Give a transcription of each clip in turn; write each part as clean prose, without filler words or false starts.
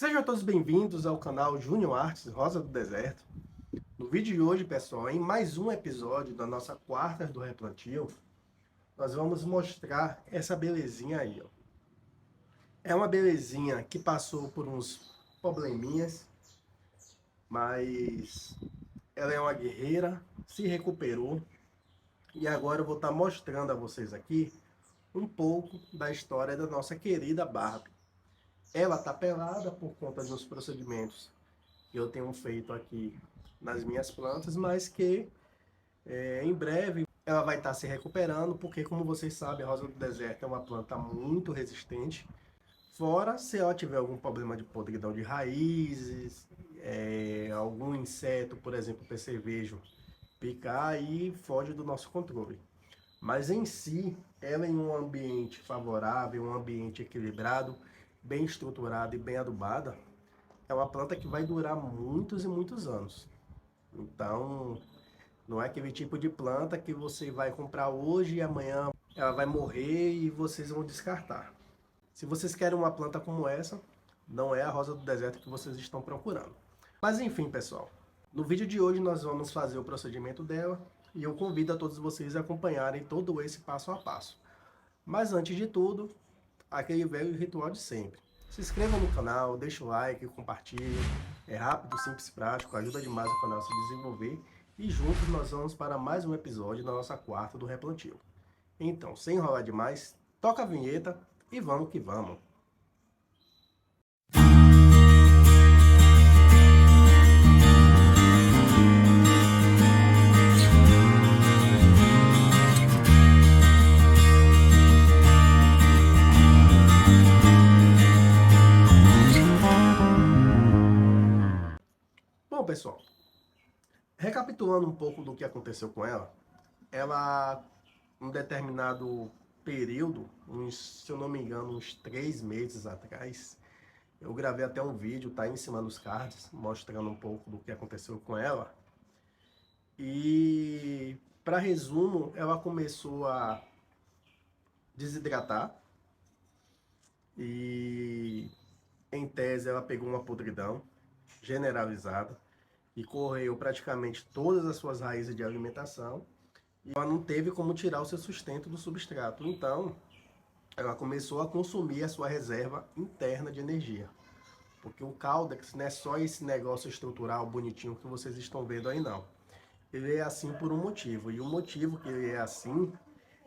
Sejam todos bem-vindos ao canal Júnior Artes Rosa do Deserto. No vídeo de hoje, pessoal, em mais um episódio da nossa quarta do replantio, nós vamos mostrar essa belezinha aí, ó. É uma belezinha que passou por uns probleminhas, mas ela é uma guerreira, se recuperou e agora eu vou estar mostrando a vocês aqui um pouco da história da nossa querida Barbie. Ela tá pelada por conta dos procedimentos que eu tenho feito aqui nas minhas plantas, mas que em breve ela vai estar se recuperando, porque como vocês sabem, a rosa do deserto é uma planta muito resistente. Fora se ela tiver algum problema de podridão de raízes, algum inseto, por exemplo, percevejo, picar e foge do nosso controle. Mas em si, ela em um ambiente favorável, um ambiente equilibrado, bem estruturado e bem adubada, é uma planta que vai durar muitos e muitos anos. Então, não é aquele tipo de planta que você vai comprar hoje e amanhã ela vai morrer e vocês vão descartar. Se vocês querem uma planta como essa, não é a rosa do deserto que vocês estão procurando. Mas enfim, pessoal, no vídeo de hoje nós vamos fazer o procedimento dela e eu convido a todos vocês a acompanharem todo esse passo a passo. Mas antes de tudo, aquele velho ritual de sempre. Se inscreva no canal, deixa o like, compartilhe. É rápido, simples e prático, ajuda demais o canal a se desenvolver. E juntos nós vamos para mais um episódio da nossa quarta do replantio. Então, sem enrolar demais, toca a vinheta e vamos que vamos. Bom, pessoal, recapitulando um pouco do que aconteceu com ela, um determinado período, se eu não me engano, uns 3 meses atrás, eu gravei até um vídeo, tá aí em cima dos cards, mostrando um pouco do que aconteceu com ela. E, para resumo, ela começou a desidratar e, em tese, ela pegou uma podridão generalizada e correu praticamente todas as suas raízes de alimentação e ela não teve como tirar o seu sustento do substrato. Então, ela começou a consumir a sua reserva interna de energia. Porque o Caudex não é só esse negócio estrutural bonitinho que vocês estão vendo aí, não. Ele é assim por um motivo. E o motivo que ele é assim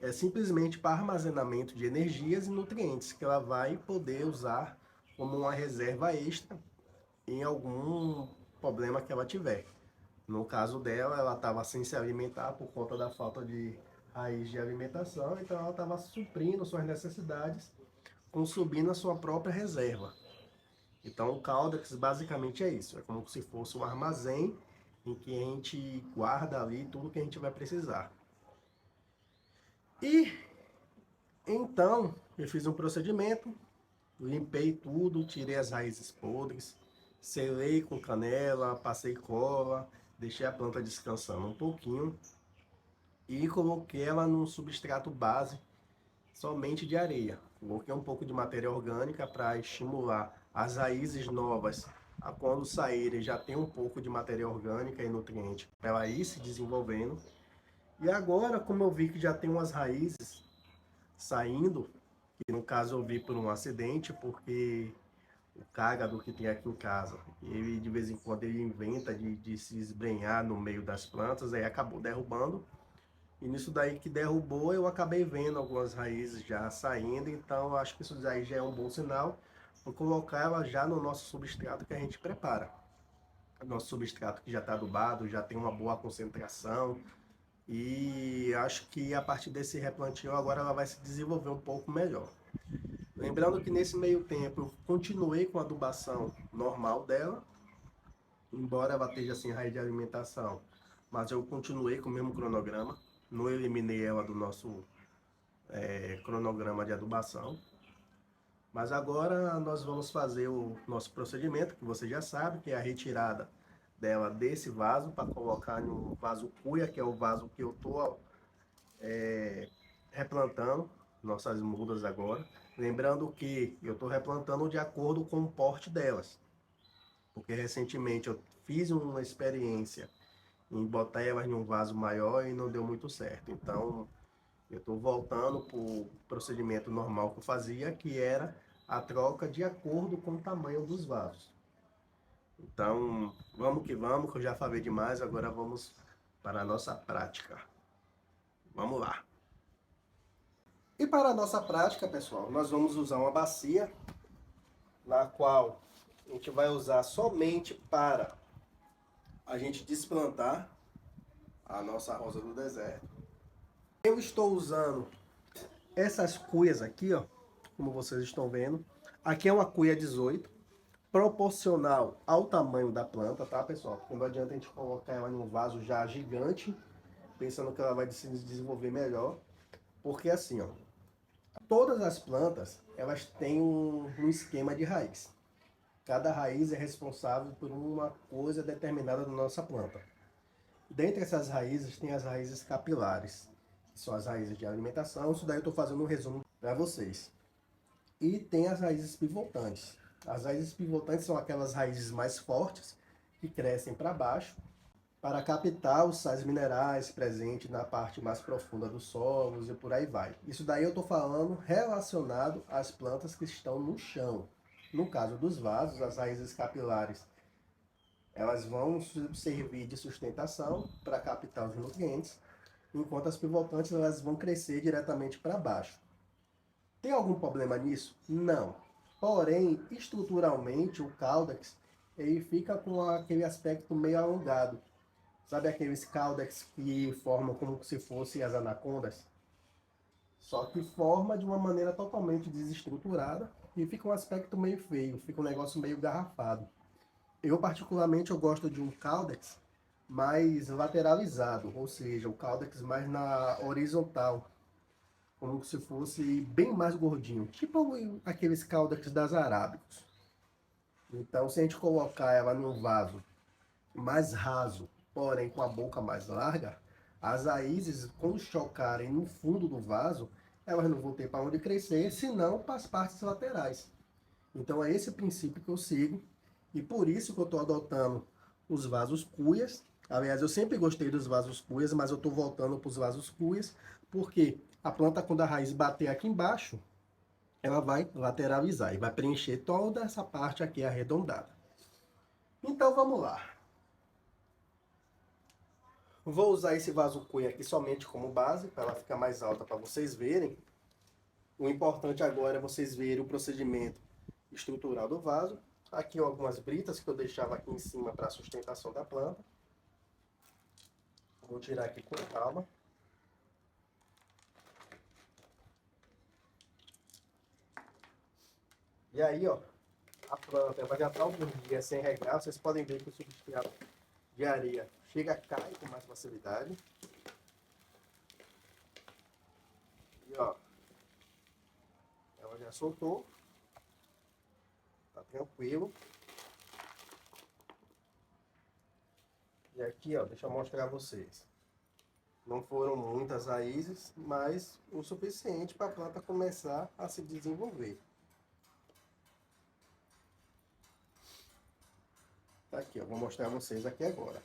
é simplesmente para armazenamento de energias e nutrientes que ela vai poder usar como uma reserva extra em algum problema que ela tiver. No caso dela, ela estava sem se alimentar por conta da falta de raiz de alimentação, então ela estava suprindo suas necessidades, consumindo a sua própria reserva. Então o Caldex basicamente é isso, é como se fosse um armazém em que a gente guarda ali tudo que a gente vai precisar. E então eu fiz um procedimento, limpei tudo, tirei as raízes podres, selei com canela, passei cola, deixei a planta descansando um pouquinho e coloquei ela num substrato base somente de areia. Coloquei um pouco de matéria orgânica para estimular as raízes novas a quando saírem já tem um pouco de matéria orgânica e nutriente para ela ir se desenvolvendo. E agora, como eu vi que já tem umas raízes saindo, que no caso eu vi por um acidente, porque o cágado que tem aqui em casa, ele de vez em quando ele inventa de se esbrenhar no meio das plantas, aí acabou derrubando. E nisso daí que derrubou, eu acabei vendo algumas raízes já saindo, então eu acho que isso daí já é um bom sinal. Vou colocar ela já no nosso substrato que a gente prepara. Nosso substrato que já está adubado, já tem uma boa concentração. E acho que a partir desse replantio agora ela vai se desenvolver um pouco melhor. Lembrando que nesse meio tempo eu continuei com a adubação normal dela, embora ela esteja sem raiz de alimentação, mas eu continuei com o mesmo cronograma, não eliminei ela do nosso cronograma de adubação. Mas agora nós vamos fazer o nosso procedimento, que você já sabe, que é a retirada dela desse vaso para colocar no vaso cuia, que é o vaso que eu estou replantando nossas mudas agora. Lembrando que eu estou replantando de acordo com o porte delas. porque recentemente eu fiz uma experiência em botar elas em um vaso maior e não deu muito certo. Então, eu estou voltando para o procedimento normal que eu fazia, que era a troca de acordo com o tamanho dos vasos. Então, vamos, que eu já falei demais, agora vamos para a nossa prática. Vamos lá. E para a nossa prática, pessoal, nós vamos usar uma bacia, na qual a gente vai usar somente para a gente desplantar a nossa rosa do deserto. Eu estou usando essas cuias aqui, ó, como vocês estão vendo. Aqui é uma cuia 18, proporcional ao tamanho da planta, tá, pessoal? Porque não adianta a gente colocar ela em um vaso já gigante, pensando que ela vai se desenvolver melhor. Porque assim, ó, todas as plantas, elas têm um esquema de raiz. Cada raiz é responsável por uma coisa determinada da nossa planta. Dentre essas raízes, tem as raízes capilares, que são as raízes de alimentação. Isso daí eu estou fazendo um resumo para vocês. E tem as raízes pivotantes. As raízes pivotantes são aquelas raízes mais fortes, que crescem para baixo, para captar os sais minerais presentes na parte mais profunda dos solos e por aí vai. Isso daí eu estou falando relacionado às plantas que estão no chão. No caso dos vasos, as raízes capilares, elas vão servir de sustentação para captar os nutrientes, enquanto as pivotantes elas vão crescer diretamente para baixo. Tem algum problema nisso? Não. Porém, estruturalmente, o caudex ele fica com aquele aspecto meio alongado. Sabe aqueles caudex que formam como se fossem as anacondas? Só que forma de uma maneira totalmente desestruturada e fica um aspecto meio feio, fica um negócio meio garrafado. Eu particularmente eu gosto de um caudex mais lateralizado, ou seja, o caudex mais na horizontal, como se fosse bem mais gordinho, tipo aqueles caudex das arábicos. Então, se a gente colocar ela num vaso mais raso, porém com a boca mais larga, as raízes, quando chocarem no fundo do vaso, elas não vão ter para onde crescer, senão para as partes laterais. Então é esse princípio que eu sigo, e por isso que eu estou adotando os vasos cuias. Aliás, eu sempre gostei dos vasos cuias, mas eu estou voltando para os vasos cuias, porque a planta, quando a raiz bater aqui embaixo, ela vai lateralizar e vai preencher toda essa parte aqui arredondada. Então vamos lá. Vou usar esse vaso cuia aqui somente como base, para ela ficar mais alta para vocês verem. O importante agora é vocês verem o procedimento estrutural do vaso. Aqui algumas britas que eu deixava aqui em cima para a sustentação da planta. Vou tirar aqui com calma. E aí, ó, a planta vai já estar alguns dias sem regar. Vocês podem ver que o substrato de areia chega a cair com mais facilidade. E ó, ela já soltou. Tá tranquilo. E aqui, ó, deixa eu mostrar a vocês. Não foram muitas raízes, mas o suficiente para a planta começar a se desenvolver. Tá aqui, ó, vou mostrar a vocês aqui agora.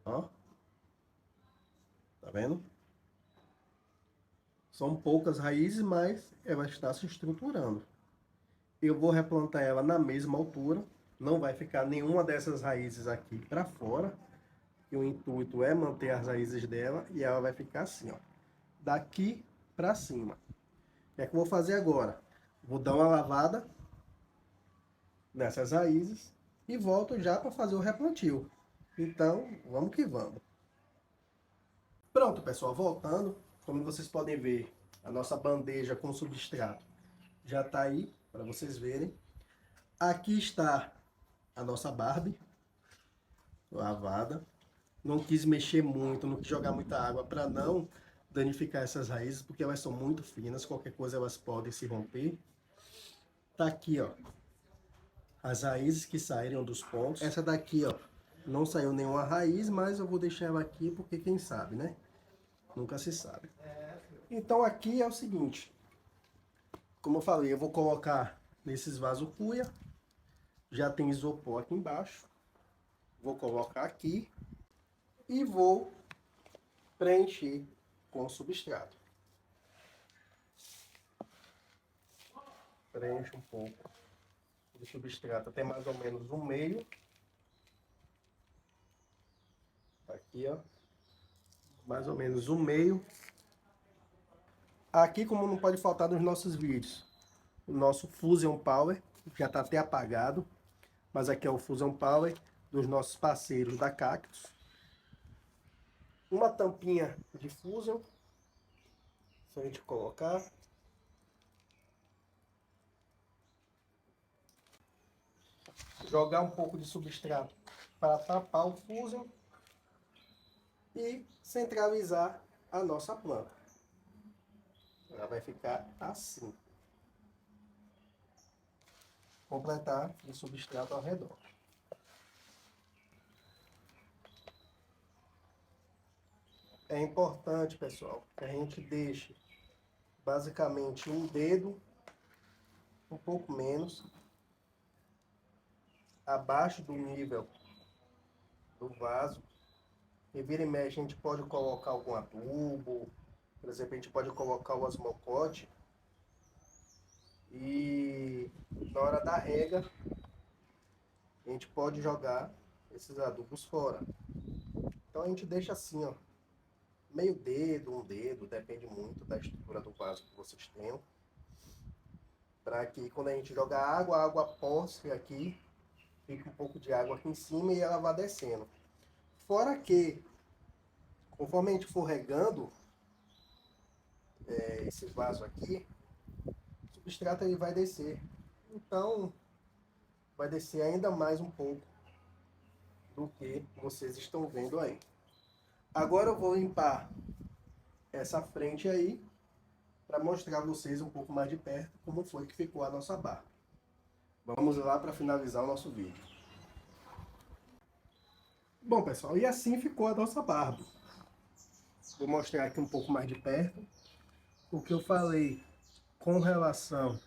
Ó. Tá vendo? São poucas raízes, mas ela está se estruturando. Eu vou replantar ela na mesma altura. Não vai ficar nenhuma dessas raízes aqui para fora. E o intuito é manter as raízes dela e ela vai ficar assim, ó, daqui para cima. O que é que eu vou fazer agora? Vou dar uma lavada nessas raízes e volto já para fazer o replantio. Então, vamos que vamos. Pronto, pessoal, voltando. Como vocês podem ver, a nossa bandeja com substrato já está aí, para vocês verem. Aqui está a nossa Barbie lavada. Não quis mexer muito, não quis jogar muita água para não danificar essas raízes, porque elas são muito finas, qualquer coisa elas podem se romper. Tá aqui, ó, as raízes que saíram dos pontos. Essa daqui, ó, não saiu nenhuma raiz, mas eu vou deixar ela aqui porque quem sabe, né? Nunca se sabe. Então aqui é o seguinte, Como eu falei, eu vou colocar nesses vasos cuia. Já tem isopor aqui embaixo. Vou colocar aqui e vou preencher com o substrato. Preencho um pouco do substrato até mais ou menos um meio. Aqui, ó. Mais ou menos um meio. Aqui, como não pode faltar nos nossos vídeos, o nosso Fusion Power, já está até apagado, mas aqui é o Fusion Power dos nossos parceiros da Cactus. Uma tampinha de Fusion, se a gente colocar. Jogar um pouco de substrato para tapar o Fusion e centralizar a nossa planta. Ela vai ficar assim. Completar o substrato ao redor. É importante, pessoal, que a gente deixe basicamente um dedo, um pouco menos, abaixo do nível do vaso. E vira e mexe, a gente pode colocar algum adubo, por exemplo, a gente pode colocar o osmocote. E na hora da rega, a gente pode jogar esses adubos fora. Então a gente deixa assim, ó, meio dedo, um dedo, depende muito da estrutura do vaso que vocês tenham. Para que quando a gente jogar água, a água posse aqui, fique um pouco de água aqui em cima e ela vá descendo. Fora que, conforme a gente for regando esse vaso aqui, o substrato ele vai descer. Então, vai descer ainda mais um pouco do que vocês estão vendo aí. Agora eu vou limpar essa frente aí para mostrar a vocês um pouco mais de perto como foi que ficou a nossa barra. Vamos lá para finalizar o nosso vídeo. Bom, pessoal, e assim ficou a nossa barba. Vou mostrar aqui um pouco mais de perto o que eu falei com relação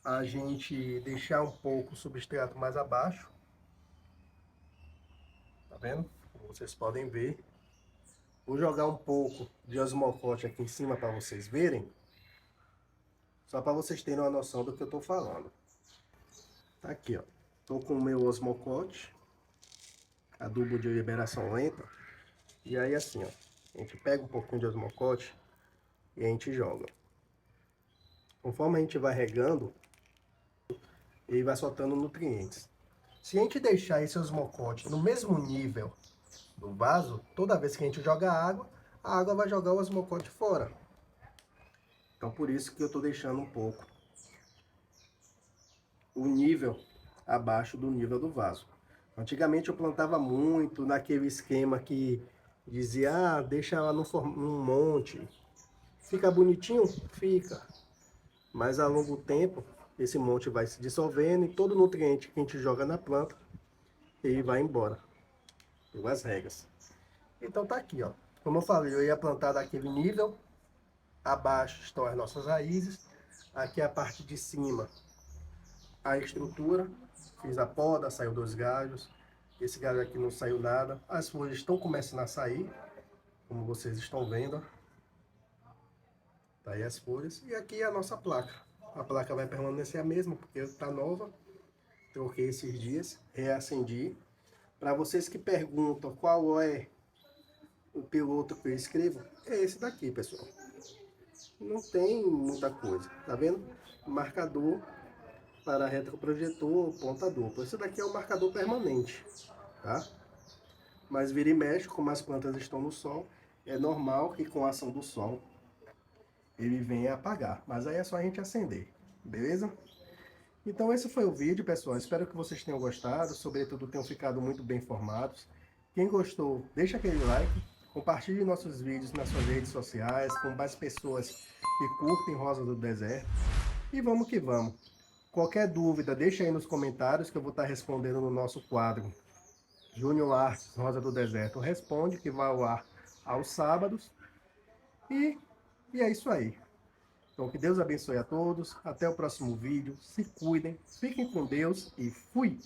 a gente deixar um pouco o substrato mais abaixo. Tá vendo? Como vocês podem ver. Vou jogar um pouco de osmocote aqui em cima para vocês verem. Só para vocês terem uma noção do que eu estou falando. Tá aqui, ó. Tô com o meu osmocote, adubo de liberação lenta. E aí assim, ó. A gente pega um pouquinho de osmocote e a gente joga. Conforme a gente vai regando, ele vai soltando nutrientes. Se a gente deixar esse osmocote no mesmo nível do vaso, toda vez que a gente joga água, a água vai jogar o osmocote fora. Então por isso que eu estou deixando um pouco o nível abaixo do nível do vaso. Antigamente eu plantava muito naquele esquema que dizia, deixa ela num monte. Fica bonitinho? Fica. Mas a longo tempo, esse monte vai se dissolvendo e todo nutriente que a gente joga na planta, ele vai embora, pelas regas. Então tá aqui, ó. Como eu falei, eu ia plantar daquele nível, abaixo estão as nossas raízes, aqui a parte de cima, a estrutura, fiz a poda, saiu 2 galhos, esse galho aqui não saiu nada, as folhas estão começando a sair, como vocês estão vendo, tá aí as folhas, e aqui é a nossa placa. A placa vai permanecer a mesma, porque está nova, troquei esses dias, reacendi. Para vocês que perguntam qual é o piloto que eu escrevo, é esse daqui, pessoal. Não tem muita coisa, tá vendo? Marcador para retroprojetor, ponta dupla. Esse daqui é o marcador permanente, tá? Mas vira e mexe, como as plantas estão no sol, é normal que com a ação do sol ele venha apagar. Mas aí é só a gente acender, beleza? Então esse foi o vídeo, pessoal. Espero que vocês tenham gostado, sobretudo tenham ficado muito bem informados. Quem gostou, deixa aquele like, compartilhe nossos vídeos nas suas redes sociais, com mais pessoas que curtem Rosa do Deserto. E vamos que vamos. Qualquer dúvida, deixa aí nos comentários que eu vou estar respondendo no nosso quadro Júnior Artes Rosa do Deserto Responde, que vai ao ar aos sábados. E é isso aí. Então, que Deus abençoe a todos. Até o próximo vídeo. Se cuidem, fiquem com Deus e fui!